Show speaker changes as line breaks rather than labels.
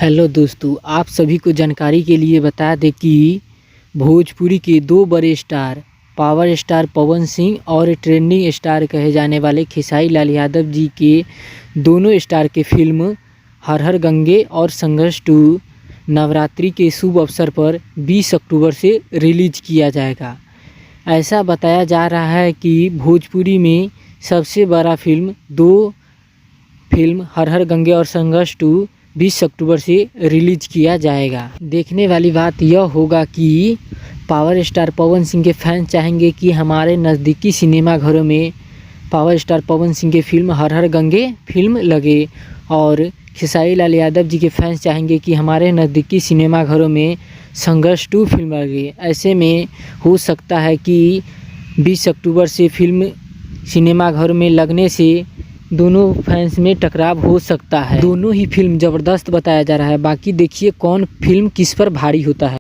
Hello दोस्तों, आप सभी को जानकारी के लिए बता दें कि भोजपुरी के दो बड़े star power star Pawan Singh और ट्रेंडिंग स्टार कहे जाने वाले खेसारी लाल यादव जी के दोनों स्टार के फिल्म हर हर गंगे और संघर्ष 2 नवरात्रि के शुभ अवसर पर 20 अक्टूबर से रिलीज किया जाएगा। ऐसा बताया जा रहा है कि भोजपुरी में सबसे बड़ा फिल्म हर हर गंगे और संघर्ष 2 20 अक्टूबर से रिलीज किया जाएगा। देखने वाली बात यह होगा कि पावर स्टार पवन सिंह के फैंस चाहेंगे कि हमारे नज़दीकी सिनेमा घरों में पावर स्टार पवन सिंह के फिल्म हर हर गंगे फिल्म लगे, और खेसारी लाल यादव जी के फैंस चाहेंगे कि हमारे नज़दीकी सिनेमा घरों में संघर्ष 2 फिल्म लगे। ऐसे में हो सकता है कि 20 अक्टूबर से फिल्म सिनेमा घर में लगने से दोनों फैंस में टकराव हो सकता है। दोनों ही फिल्म ज़बरदस्त बताया जा रहा है। बाकी देखिए कौन फिल्म किस पर भारी होता है।